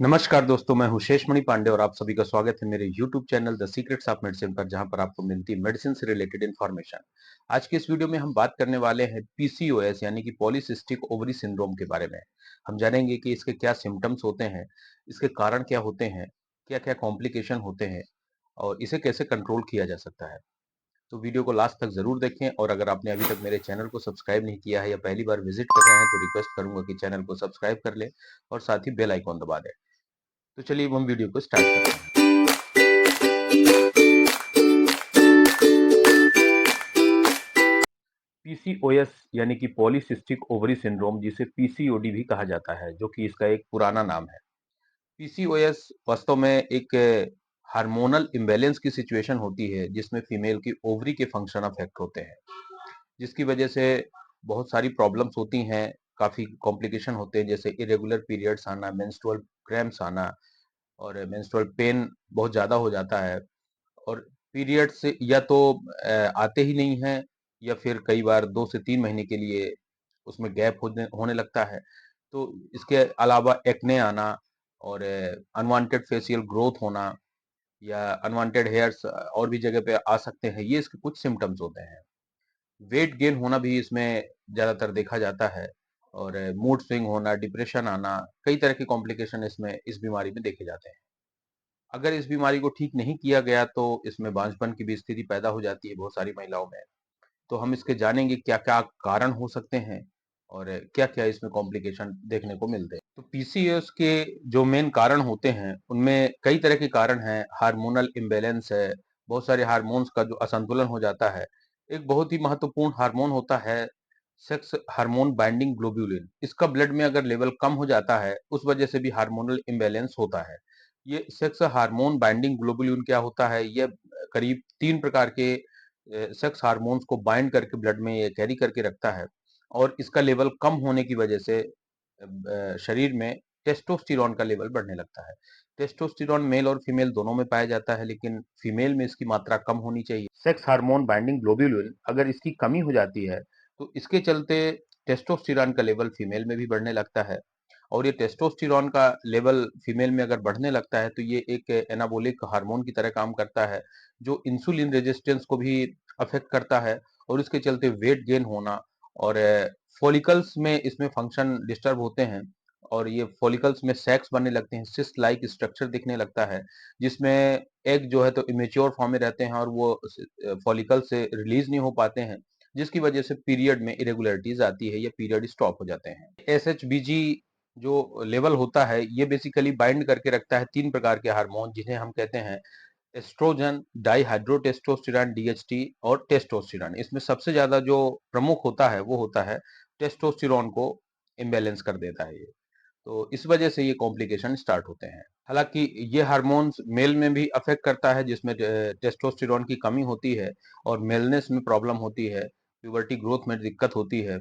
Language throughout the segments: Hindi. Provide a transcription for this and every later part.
नमस्कार दोस्तों, मैं हूं शेषमणि पांडे और आप सभी का स्वागत है मेरे YouTube channel the secrets of medicine पर, जहां पर आपको मिलती है मेडिसिन से रिलेटेड इन्फॉर्मेशन। आज के इस वीडियो में हम बात करने वाले हैं पीसीओएस यानी कि पॉलीसिस्टिक ओवरी सिंड्रोम के बारे में। हम जानेंगे कि इसके क्या सिम्टम्स होते हैं, इसके कारण क्या होते हैं, क्या-क्या कॉम्प्लिकेशन होते हैं और इसे कैसे कंट्रोल किया जा सकता है। तो वीडियो को लास्ट तक जरूर देखें और अगर आपने अभी तक मेरे चैनल को सब्सक्राइब नहीं किया है या पहली बार विजिट कर रहे हैं तो रिक्वेस्ट करूंगा कि चैनल को सब्सक्राइब कर लें और साथ ही बेल आइकॉन दबा दें। तो चलिए हम वीडियो को स्टार्ट करते हैं। पीसीओएस यानी कि पॉलीसिस्टिक ओवरी सिंड्रोम, जिसे पीसीओडी भी कहा जाता है, जो कि इसका एक पुराना नाम है। पीसीओएस वास्तव में एक हार्मोनल इम्बैलेंस की सिचुएशन होती है जिसमें फीमेल की ओवरी के फंक्शन अफेक्ट होते हैं, जिसकी वजह से बहुत सारी प्रॉब्लम्स होती हैं, काफी कॉम्प्लिकेशन होते हैं, जैसे इरेगुलर पीरियड्स आना, मेंस्ट्रुअल क्रैम्प्स आना और मेंस्ट्रुअल पेन बहुत ज्यादा हो जाता है। और पीरियड्स या तो आते ही नहीं हैं या फिर कई बार 2 से 3 महीने के लिए उसमें गैप होने होने लगता है। तो इसके अलावा एक्ने आना और अनवांटेड फेशियल ग्रोथ होना या अनवांटेड हेयर्स और भी जगह पे आ सकते हैं, ये इसके कुछ सिम्पटम्स होते हैं। वेट गेन होना भी इसमें ज़्यादातर देखा जाता है और मूड स्विंग होना, डिप्रेशन आना, कई तरह के कॉम्प्लिकेशन इसमें इस बीमारी में देखे जाते हैं। अगर इस बीमारी को ठीक नहीं किया गया तो इसमें बांझपन की भी स्थिति पैदा हो जाती है बहुत सारी महिलाओं में। तो हम इसके जानेंगे क्या-क्या कारण हो सकते हैं और क्या-क्या इसमें कॉम्प्लिकेशन देखने को मिलते हैं। तो पीसीओएस के जो मेन कारण होते हैं, उनमें कई तरह के कारण हैं। हार्मोनल इम्बैलेंस है, बहुत सारे हार्मोन्स का जो असंतुलन हो जाता है। एक बहुत ही महत्वपूर्ण हार्मोन होता है सेक्स हार्मोन बाइंडिंग ग्लोब्यूलिन। इसका ब्लड में अगर लेवल कम हो जाता है, उस वजह से भी हार्मोनल इम्बैलेंस होता है। ये सेक्स हार्मोन बाइंडिंग ग्लोबुलिन क्या होता है? ये करीब 3 प्रकार के सेक्स हार्मोन्स को बाइंड करके ब्लड में ये कैरी करके रखता है और इसका लेवल कम होने की वजह से शरीर में टेस्टोस्टेरोन का लेवल बढ़ने लगता है। टेस्टोस्टेरोन मेल और फीमेल दोनों में पाया जाता है, लेकिन फीमेल में इसकी मात्रा कम होनी चाहिए। सेक्स हार्मोन बाइंडिंग ग्लोबुलिन अगर इसकी कमी हो जाती है, तो इसके चलते टेस्टोस्टेरोन का लेवल फीमेल में भी बढ़ने लगता है और ये टेस्टोस्टेरोन का लेवल फीमेल में अगर बढ़ने लगता है तो ये एक एनाबॉलिक हार्मोन की तरह काम करता है, जो इंसुलिन रेजिस्टेंस को भी अफेक्ट करता है और इसके चलते वेट गेन होना और फॉलिकल्स में इसमें फंक्शन डिस्टर्ब होते हैं और ये फॉलिकल्स में सैक्स बनने लगते हैं, सिस्ट लाइक स्ट्रक्चर दिखने लगता है, जिसमें एग जो है तो इमेच्योर फॉर्म में रहते हैं और वो फॉलिकल से रिलीज नहीं हो पाते हैं, जिसकी वजह से पीरियड में इरेगुलरिटीज आती है या पीरियड स्टॉप हो जाते हैं। एसएचबीजी जो लेवल होता है, ये बेसिकली बाइंड करके रखता है 3 प्रकार के हार्मोन, जिन्हें हम कहते हैं एस्ट्रोजन, डाइहाइड्रोटेस्टोस्टेरोन डीएचटी और टेस्टोस्टेरोन। इसमें सबसे ज्यादा जो प्रमुख होता है वो होता है टेस्टोस्टेरोन को इम्बैलेंस कर देता है ये। तो इस वजह से ये कॉम्प्लिकेशन स्टार्ट होते हैं। हालांकि ये हार्मोन्स मेल में भी अफेक्ट करता है, जिसमें टेस्टोस्टेरोन की कमी होती है और मेलनेस में प्रॉब्लम होती है, प्यूबर्टी ग्रोथ में दिक्कत होती है।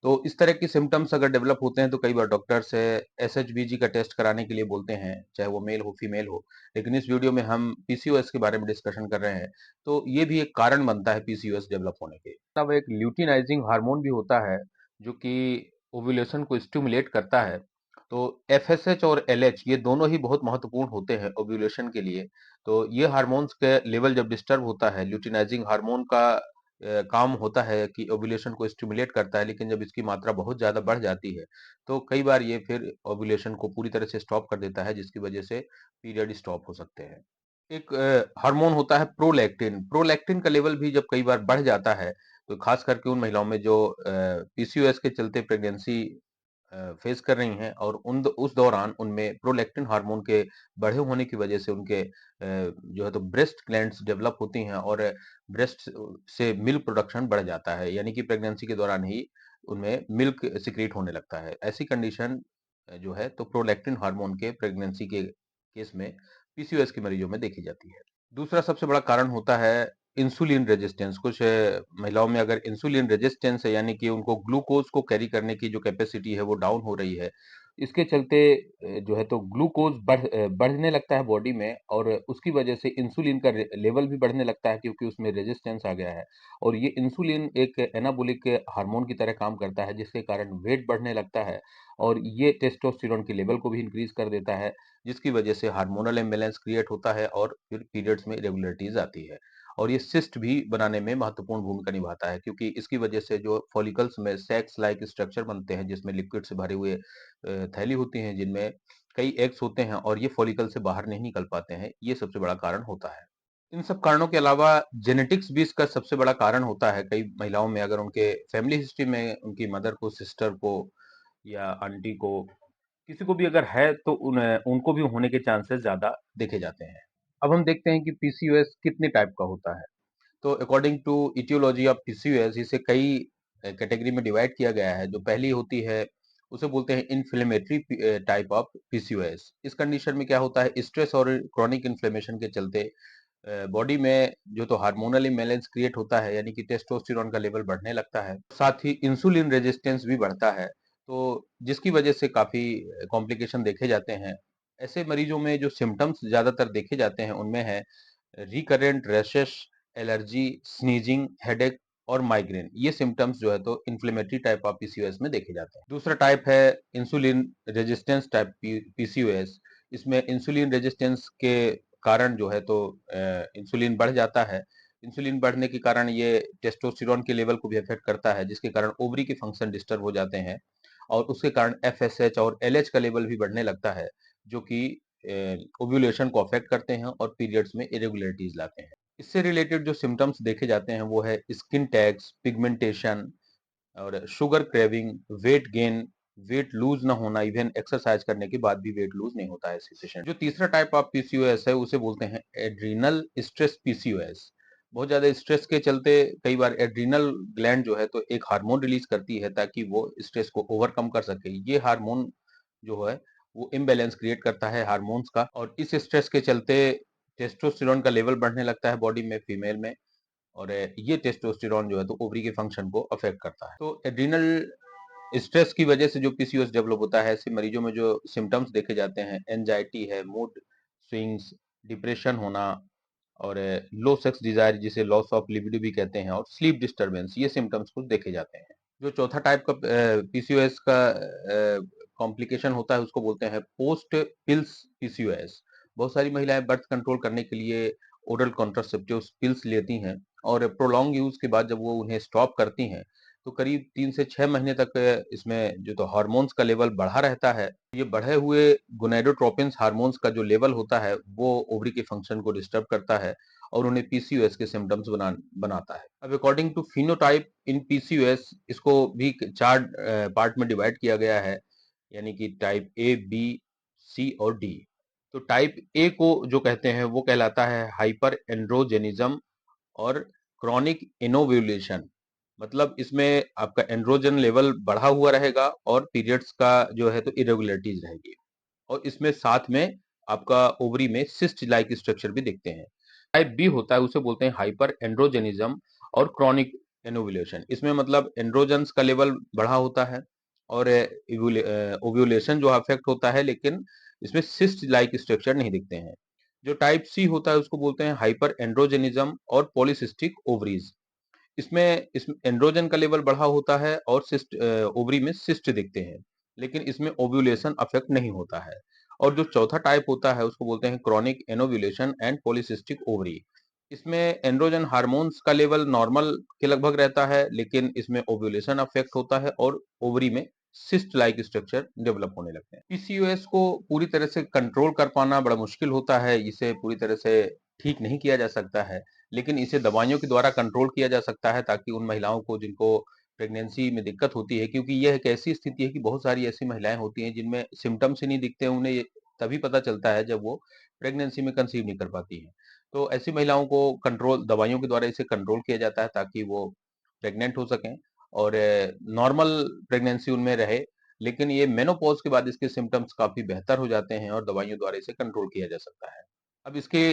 तो इस तरह की सिम्टम्स अगर डेवलप होते हैं तो कई बार डॉक्टर से एसएचबीजी का टेस्ट कराने के लिए बोलते हैं, चाहे वो मेल हो फीमेल हो। लेकिन इस वीडियो में हम पीसीओएस के बारे में डिस्कशन कर रहे हैं, तो ये भी एक कारण बनता है पीसीओएस डेवलप होने के। तब एक ल्यूटिनाइजिंग हार्मोन भी होता है जो कि ओव्यूलेशन को स्टिमुलेट करता है। तो एफएसएच और एलएच ये दोनों ही बहुत महत्वपूर्ण होते हैं ओव्यूलेशन के लिए। तो ये हार्मोन्स के लेवल जब डिस्टर्ब होता है, ल्यूटिनाइजिंग हार्मोन का काम होता है कि ओव्यूलेशन को स्टिमुलेट करता है, लेकिन जब इसकी मात्रा बहुत ज़्यादा बढ़ जाती है, तो कई बार ये फिर ओव्यूलेशन को पूरी तरह से स्टॉप कर देता है, जिसकी वजह से पीरियड स्टॉप हो सकते हैं। एक हार्मोन होता है प्रोलैक्टिन। प्रोलैक्टिन का लेवल भी जब कई बार बढ़ जाता है, तो खास करके उन महिलाओं में जो पीसीओएस के चलते प्रेगनेंसी फेस कर रही हैं और उस दौरान उनमें प्रोलैक्टिन हार्मोन के बढ़े होने की वजह से उनके जो है तो ब्रेस्ट ग्लैंड्स डेवलप होती हैं और ब्रेस्ट से मिल्क प्रोडक्शन बढ़ जाता है, यानी कि प्रेगनेंसी के दौरान ही उनमें मिल्क सिक्रीट होने लगता है। ऐसी कंडीशन जो है तो प्रोलैक्टिन हार्मोन के प्रेगनेंसी के केस में पीसीओएस के मरीजों में देखी जाती है। दूसरा सबसे बड़ा कारण होता है इंसुलिन रेजिस्टेंस। कुछ महिलाओं में अगर इंसुलिन रेजिस्टेंस है, यानी कि उनको ग्लूकोज को कैरी करने की जो कैपेसिटी है वो डाउन हो रही है, इसके चलते जो है तो ग्लूकोज़ बढ़ने लगता है बॉडी में और उसकी वजह से इंसुलिन का लेवल भी बढ़ने लगता है क्योंकि उसमें रेजिस्टेंस आ गया है। और ये इंसुलिन एक एनाबॉलिक हार्मोन की तरह काम करता है जिसके कारण वेट बढ़ने लगता है और ये टेस्टोस्टेरोन के लेवल को भी इंक्रीज़ कर देता है, जिसकी वजह से हार्मोनल इम्बैलेंस क्रिएट होता है और फिर पीरियड्स में इरेगुलरिटीज़ आती है। और ये सिस्ट भी बनाने में महत्वपूर्ण भूमिका निभाता है क्योंकि इसकी वजह से जो फॉलिकल्स में सैक्स लाइक स्ट्रक्चर बनते हैं जिसमें लिक्विड से भरे हुए थैली होती हैं जिनमें कई एग्स होते हैं और ये फॉलिकल से बाहर नहीं निकल पाते हैं, ये सबसे बड़ा कारण होता है। इन सब कारणों के अलावा जेनेटिक्स भी इसका सबसे बड़ा कारण होता है। कई महिलाओं में अगर उनके फैमिली हिस्ट्री में उनकी मदर को, सिस्टर को या आंटी को, किसी को भी अगर है तो उनको भी होने के चांसेस ज़्यादा देखे जाते हैं। अब हम देखते हैं कि पीसीओएस कितने टाइप का होता है। तो according to etiology of PCOS इसे कई कैटेगरी में डिवाइड किया गया है। जो पहली होती है उसे बोलते हैं इन्फ्लेमेटरी टाइप ऑफ पीसीओएस। इस कंडीशन में क्या होता है, स्ट्रेस और क्रॉनिक इन्फ्लेमेशन के चलते बॉडी में जो तो हार्मोनल इम्बैलेंस क्रिएट होता है यानी कि टेस्टोस्टेरोन का लेवल बढ़ने लगता है, साथ ही इंसुलिन रेजिस्टेंस भी बढ़ता है, तो जिसकी वजह से काफी कॉम्प्लिकेशन देखे जाते हैं। ऐसे मरीजों में जो सिम्टम्स ज्यादातर देखे जाते हैं उनमें है recurrent rashes, allergy, sneezing, headache और माइग्रेन। ये सिम्टम्स जो है तो इन्फ्लेमेटरी टाइप ऑफ पीसीओएस में देखे जाते हैं। दूसरा टाइप है इंसुलिन रेजिस्टेंस टाइप पीसीओएस। इसमें इंसुलिन रेजिस्टेंस के कारण जो है तो इंसुलिन बढ़ जाता है। इंसुलिन बढ़ने के कारण ये टेस्टोस्टेरोन के लेवल को भी अफेक्ट करता है जिसके कारण ओवरी के फंक्शन डिस्टर्ब हो जाते हैं और उसके कारण एफएसएच और एलएच का लेवल भी बढ़ने लगता है जो कि ओव्यूलेशन को अफेक्ट करते हैं और पीरियड्स में इरेगुलरिटीज लाते हैं। इससे रिलेटेड जो सिम्टम्स देखे जाते हैं वो है स्किन टैग्स, पिगमेंटेशन और sugar craving, weight gain, weight lose ना होना, इवन एक्सरसाइज करने के बाद भी वेट लूज नहीं होता है ऐसे पेशेंट। जो तीसरा टाइप ऑफ पीसीओएस है उसे बोलते हैं एड्रीनल स्ट्रेस पीसीओएस। बहुत ज्यादा स्ट्रेस के चलते कई बार एड्रीनल ग्लैंड जो है तो एक हार्मोन रिलीज करती है ताकि वो स्ट्रेस को ओवरकम कर सके। ये हार्मोन जो है वो इम्बैलेंस क्रिएट करता है हार्मोन्स का और इस स्ट्रेस के चलते टेस्टोस्टेरोन का लेवल बढ़ने लगता है बॉडी में फीमेल में और ये टेस्टोस्टेरोन जो है तो ओवरी के फंक्शन को अफेक्ट करता है। तो एड्रिनल स्ट्रेस की वजह से जो पीसीओएस डेवलप होता है ऐसे मरीजों में जो सिम्टम्स देखे जाते हैं एंजाइटी है, मूड स्विंग्स, डिप्रेशन होना और लो सेक्स डिजायर जिसे लॉस ऑफ लिबिडो भी कहते हैं और स्लीप डिस्टरबेंस, ये सिम्टम्स कुछ देखे जाते हैं। जो चौथा टाइप का पीसीओएस का कॉम्प्लिकेशन होता है उसको बोलते हैं पोस्ट पिल्स पीसीओएस। बहुत सारी महिलाएं बर्थ कंट्रोल करने के लिए ओरल कॉन्ट्रासेप्टिव पिल्स लेती हैं और प्रोलॉन्ग यूज के बाद जब वो उन्हें स्टॉप करती हैं तो करीब 3 से 6 महीने तक इसमें जो तो हार्मोन्स का लेवल बढ़ा रहता है। ये बढ़े हुए गोनेडोट्रोपिन्स हार्मोन्स का जो लेवल होता है वो ओवरी के फंक्शन को डिस्टर्ब करता है और उन्हें पीसीओएस के सिम्टम्स बनाता है। अब according to phenotype in PCOS इसको भी 4 पार्ट में डिवाइड किया गया है यानी कि टाइप ए, बी, सी और डी। तो टाइप ए को जो कहते हैं वो कहलाता है हाइपर एंड्रोजेनिज्म और क्रॉनिक इनोव्यूलेशन। मतलब इसमें आपका एंड्रोजन लेवल बढ़ा हुआ रहेगा और पीरियड्स का जो है तो इरेगुलरिटीज रहेगी और इसमें साथ में आपका ओवरी में सिस्ट लाइक स्ट्रक्चर भी दिखते हैं। टाइप बी होता है उसे बोलते हैं हाइपर एंड्रोजेनिज्म और क्रॉनिक एनोवुलेशन। इसमें मतलब एंड्रोजन्स का लेवल बढ़ा होता है और ओव्यूलेशन जो अफेक्ट होता है लेकिन इसमें सिस्ट लाइक स्ट्रक्चर नहीं दिखते हैं। जो टाइप सी होता है उसको बोलते हैं हाइपर एंड्रोजेनिज्म और पॉलीसिस्टिक ओवरीज। इसमें एंड्रोजन का लेवल बढ़ा होता है और सिस्ट ओवरी में सिस्ट दिखते हैं लेकिन इसमें ओव्यूलेशन अफेक्ट नहीं होता है। और जो चौथा टाइप होता है उसको बोलते हैं chronic anovulation and polycystic ovary. इसमें एंड्रोजन हार्मोन्स का लेवल नॉर्मल के लगभग रहता है लेकिन इसमें ओव्यूलेशन अफेक्ट होता है और ओवरी में सिस्ट लाइक स्ट्रक्चर डेवलप होने लगते हैं। पीसीओएस को पूरी तरह से कंट्रोल कर पाना बड़ा मुश्किल होता है, इसे पूरी तरह से ठीक नहीं किया जा सकता है लेकिन इसे दवाइयों के द्वारा कंट्रोल किया जा सकता है ताकि उन महिलाओं को जिनको प्रेगनेंसी में दिक्कत होती है, क्योंकि यह एक ऐसी स्थिति है कि बहुत सारी ऐसी महिलाएं होती हैं जिनमें सिम्टम्स ही नहीं दिखते हैं, उन्हें तभी पता चलता है जब वो प्रेगनेंसी में कंसीव नहीं कर पाती हैं। तो ऐसी महिलाओं को कंट्रोल दवाइयों के द्वारा इसे कंट्रोल किया जाता है ताकि वो प्रेग्नेंट हो सकें और नॉर्मल प्रेगनेंसी उनमें रहे। लेकिन ये मेनोपॉज के बाद इसके सिम्टम्स काफी बेहतर हो जाते हैं और दवाइयों द्वारा इसे कंट्रोल किया जा सकता है। अब इसके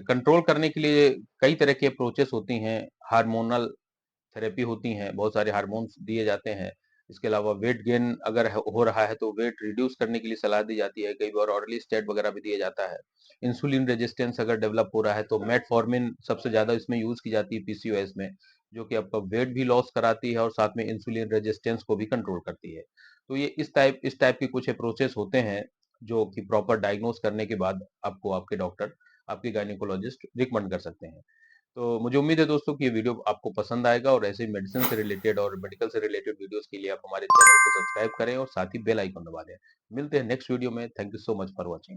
कंट्रोल करने के लिए कई तरह की अप्रोचेस होती हैं, हार्मोनल थेरेपी होती हैं, बहुत सारे हार्मोन्स दिए जाते हैं, इसके अलावा वेट गेन अगर हो रहा है तो वेट रिड्यूस करने के लिए सलाह दी जाती है, कई बार ऑरली स्टेट वगैरह भी दिया जाता है। इंसुलिन रेजिस्टेंस अगर डेवलप हो रहा है तो मेटफॉर्मिन सबसे ज्यादा इसमें यूज की जाती है पीसीओएस में, जो कि आपका वेट भी लॉस कराती है और साथ में इंसुलिन रेजिस्टेंस को भी कंट्रोल करती है। तो ये इस टाइप के कुछ प्रोसेस होते हैं जो कि प्रॉपर डायग्नोस करने के बाद आपको आपके डॉक्टर, आपके गायनेकोलॉजिस्ट रिकमेंड कर सकते हैं। तो मुझे उम्मीद है दोस्तों कि ये वीडियो आपको पसंद आएगा और ऐसे ही मेडिसिन से रिलेटेड और मेडिकल से रिलेटेड वीडियोस के लिए आप हमारे चैनल को सब्सक्राइब करें और साथ ही बेल आइकन दबा दें। मिलते हैं नेक्स्ट वीडियो में। Thank you so much for watching.